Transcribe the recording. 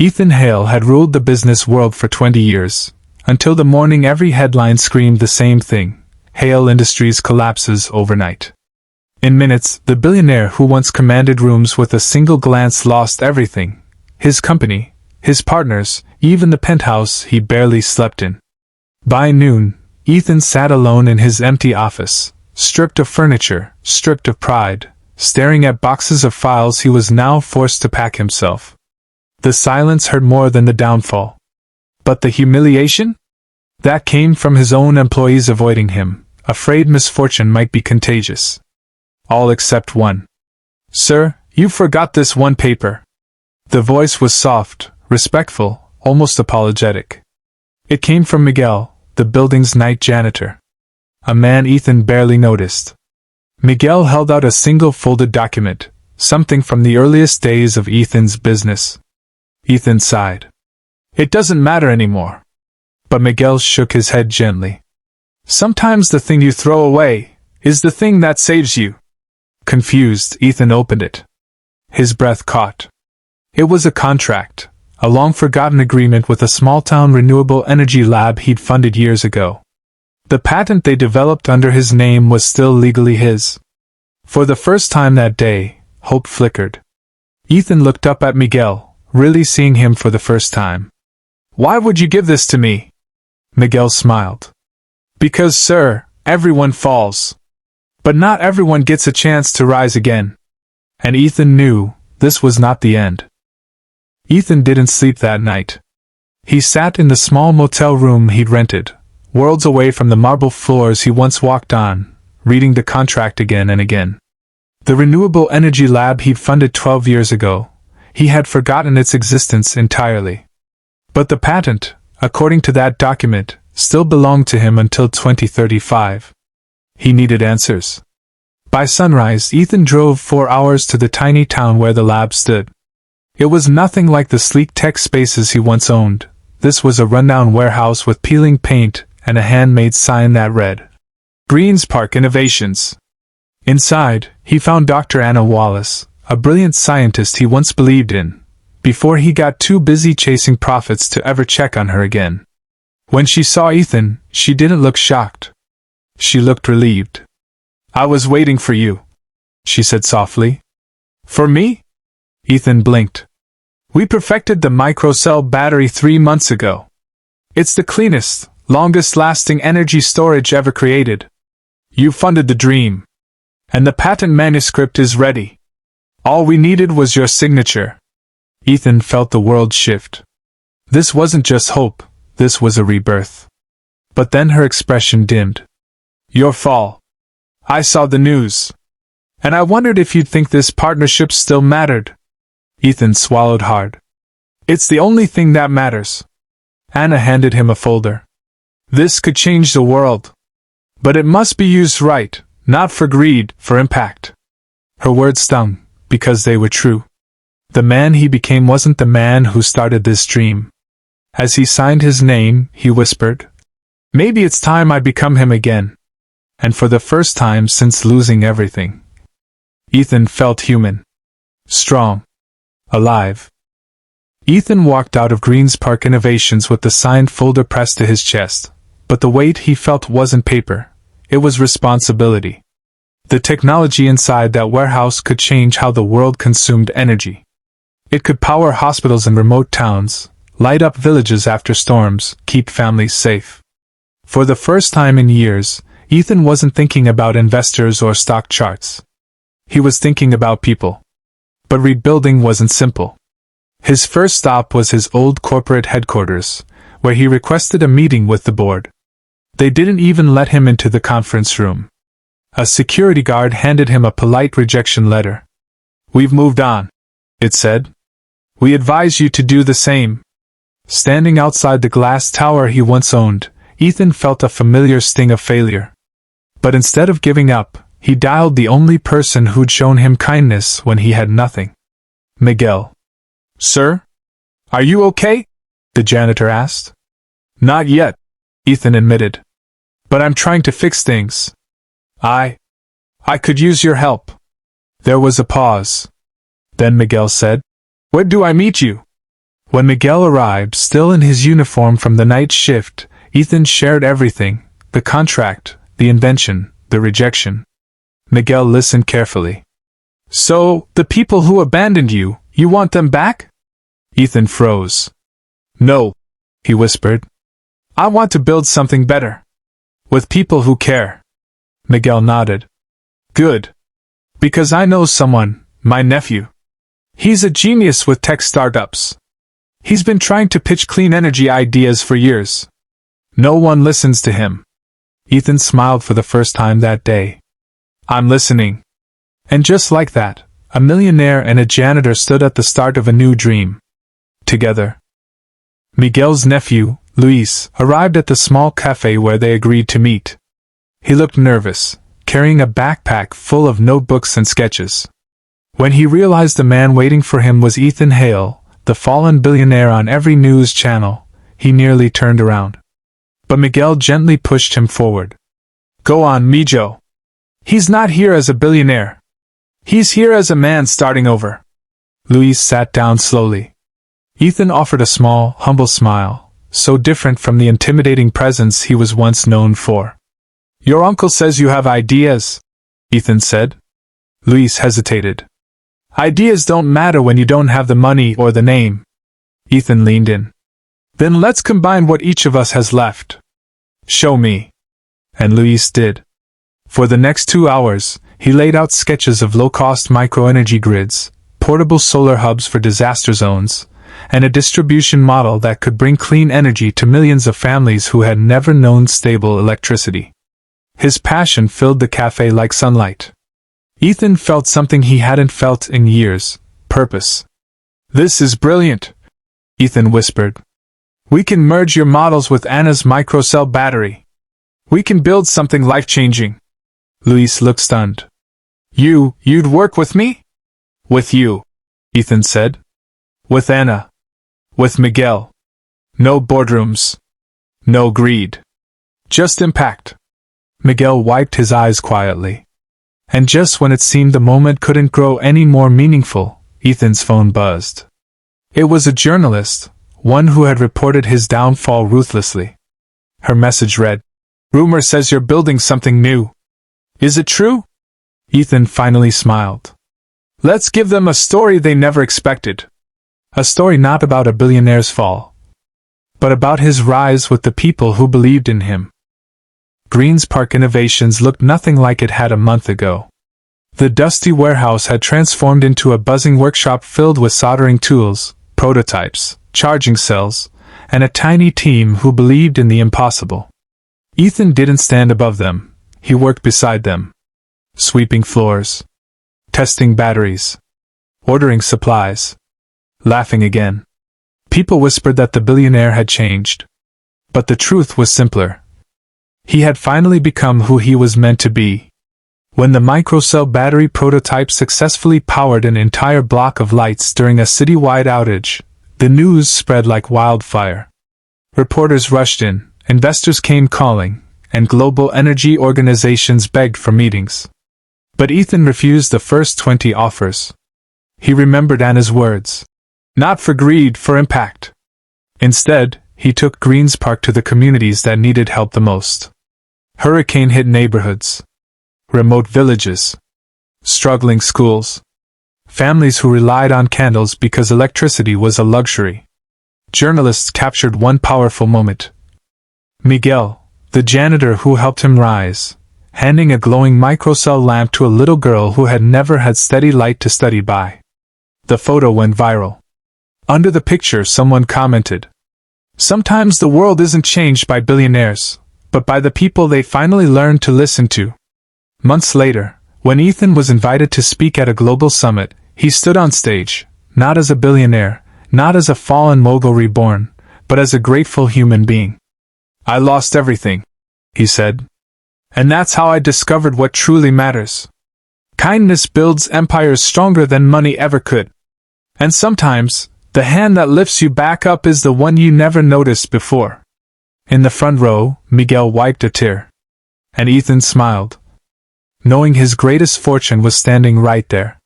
Ethan Hale had ruled the business world for 20 years, until the morning every headline screamed the same thing: Hale Industries collapses overnight. In minutes, the billionaire who once commanded rooms with a single glance lost everything: his company, his partners, even the penthouse he barely slept in. By noon, Ethan sat alone in his empty office, stripped of furniture, stripped of pride, staring at boxes of files he was now forced to pack himself. The silence hurt more than the downfall. But the humiliation? That came from his own employees avoiding him, afraid misfortune might be contagious. All except one. "Sir, you forgot this one paper." The voice was soft, respectful, almost apologetic. It came from Miguel, the building's night janitor. A man Ethan barely noticed. Miguel held out a single folded document, something from the earliest days of Ethan's business. Ethan sighed. "It doesn't matter anymore." But Miguel shook his head gently. "Sometimes the thing you throw away is the thing that saves you." Confused, Ethan opened it. His breath caught. It was a contract, a long-forgotten agreement with a small-town renewable energy lab he'd funded years ago. The patent they developed under his name was still legally his. For the first time that day, hope flickered. Ethan looked up at Miguel, really seeing him for the first time. "Why would you give this to me?" Miguel smiled. "Because, sir, everyone falls. But not everyone gets a chance to rise again." And Ethan knew this was not the end. Ethan didn't sleep that night. He sat in the small motel room he'd rented, worlds away from the marble floors he once walked on, reading the contract again and again. The renewable energy lab he'd funded 12 years ago, he had forgotten its existence entirely. But the patent, according to that document, still belonged to him until 2035. He needed answers. By sunrise, Ethan drove 4 hours to the tiny town where the lab stood. It was nothing like the sleek tech spaces he once owned. This was a rundown warehouse with peeling paint and a handmade sign that read, "Greens Park Innovations." Inside, he found Dr. Anna Wallace, a brilliant scientist he once believed in, before he got too busy chasing profits to ever check on her again. When she saw Ethan, she didn't look shocked. She looked relieved. "I was waiting for you," she said softly. "For me?" Ethan blinked. "We perfected the microcell battery 3 months ago. It's the cleanest, longest-lasting energy storage ever created. You funded the dream. And the patent manuscript is ready. All we needed was your signature." Ethan felt the world shift. This wasn't just hope, this was a rebirth. But then her expression dimmed. "Your fall. I saw the news. And I wondered if you'd think this partnership still mattered." Ethan swallowed hard. "It's the only thing that matters." Anna handed him a folder. "This could change the world. But it must be used right, not for greed, for impact." Her words stung, because they were true. The man he became wasn't the man who started this dream. As he signed his name, he whispered, "Maybe it's time I become him again." And for the first time since losing everything, Ethan felt human. Strong. Alive. Ethan walked out of Greens Park Innovations with the signed folder pressed to his chest, but the weight he felt wasn't paper, it was responsibility. The technology inside that warehouse could change how the world consumed energy. It could power hospitals in remote towns, light up villages after storms, keep families safe. For the first time in years, Ethan wasn't thinking about investors or stock charts. He was thinking about people. But rebuilding wasn't simple. His first stop was his old corporate headquarters, where he requested a meeting with the board. They didn't even let him into the conference room. A security guard handed him a polite rejection letter. "We've moved on," it said. "We advise you to do the same." Standing outside the glass tower he once owned, Ethan felt a familiar sting of failure. But instead of giving up, he dialed the only person who'd shown him kindness when he had nothing. Miguel. "Sir? Are you okay?" the janitor asked. "Not yet," Ethan admitted. "But I'm trying to fix things. I could use your help." There was a pause. Then Miguel said, "Where do I meet you?" When Miguel arrived, still in his uniform from the night shift, Ethan shared everything: the contract, the invention, the rejection. Miguel listened carefully. "So, the people who abandoned you, you want them back?" Ethan froze. "No," he whispered. "I want to build something better. With people who care." Miguel nodded. "Good. Because I know someone, my nephew. He's a genius with tech startups. He's been trying to pitch clean energy ideas for years. No one listens to him." Ethan smiled for the first time that day. "I'm listening." And just like that, a millionaire and a janitor stood at the start of a new dream. Together. Miguel's nephew, Luis, arrived at the small cafe where they agreed to meet. He looked nervous, carrying a backpack full of notebooks and sketches. When he realized the man waiting for him was Ethan Hale, the fallen billionaire on every news channel, he nearly turned around. But Miguel gently pushed him forward. "Go on, Mijo. He's not here as a billionaire. He's here as a man starting over." Luis sat down slowly. Ethan offered a small, humble smile, so different from the intimidating presence he was once known for. "Your uncle says you have ideas," Ethan said. Luis hesitated. "Ideas don't matter when you don't have the money or the name." Ethan leaned in. "Then let's combine what each of us has left." "Show me." And Luis did. For the next 2 hours, he laid out sketches of low-cost microenergy grids, portable solar hubs for disaster zones, and a distribution model that could bring clean energy to millions of families who had never known stable electricity. His passion filled the cafe like sunlight. Ethan felt something he hadn't felt in years: purpose. "This is brilliant," Ethan whispered. "We can merge your models with Anna's microcell battery. We can build something life-changing." Luis looked stunned. You'd work with me?" "With you," Ethan said. "With Anna. With Miguel. No boardrooms. No greed. Just impact." Miguel wiped his eyes quietly. And just when it seemed the moment couldn't grow any more meaningful, Ethan's phone buzzed. It was a journalist, one who had reported his downfall ruthlessly. Her message read, "Rumor says you're building something new. Is it true?" Ethan finally smiled. "Let's give them a story they never expected. A story not about a billionaire's fall, but about his rise with the people who believed in him." Greens Park Innovations looked nothing like it had a month ago. The dusty warehouse had transformed into a buzzing workshop filled with soldering tools, prototypes, charging cells, and a tiny team who believed in the impossible. Ethan didn't stand above them, he worked beside them. Sweeping floors, testing batteries, ordering supplies, laughing again. People whispered that the billionaire had changed. But the truth was simpler. He had finally become who he was meant to be. When the microcell battery prototype successfully powered an entire block of lights during a citywide outage, the news spread like wildfire. Reporters rushed in, investors came calling, and global energy organizations begged for meetings. But Ethan refused the first 20 offers. He remembered Anna's words. Not for greed, for impact. Instead, he took Greens Park to the communities that needed help the most. Hurricane-hit neighborhoods, remote villages, struggling schools, families who relied on candles because electricity was a luxury. Journalists captured one powerful moment. Miguel, the janitor who helped him rise, handing a glowing microcell lamp to a little girl who had never had steady light to study by. The photo went viral. Under the picture, someone commented, "Sometimes the world isn't changed by billionaires, but by the people they finally learned to listen to." Months later, when Ethan was invited to speak at a global summit, he stood on stage, not as a billionaire, not as a fallen mogul reborn, but as a grateful human being. "I lost everything," he said. "And that's how I discovered what truly matters. Kindness builds empires stronger than money ever could. And sometimes, the hand that lifts you back up is the one you never noticed before." In the front row, Miguel wiped a tear. And Ethan smiled, knowing his greatest fortune was standing right there.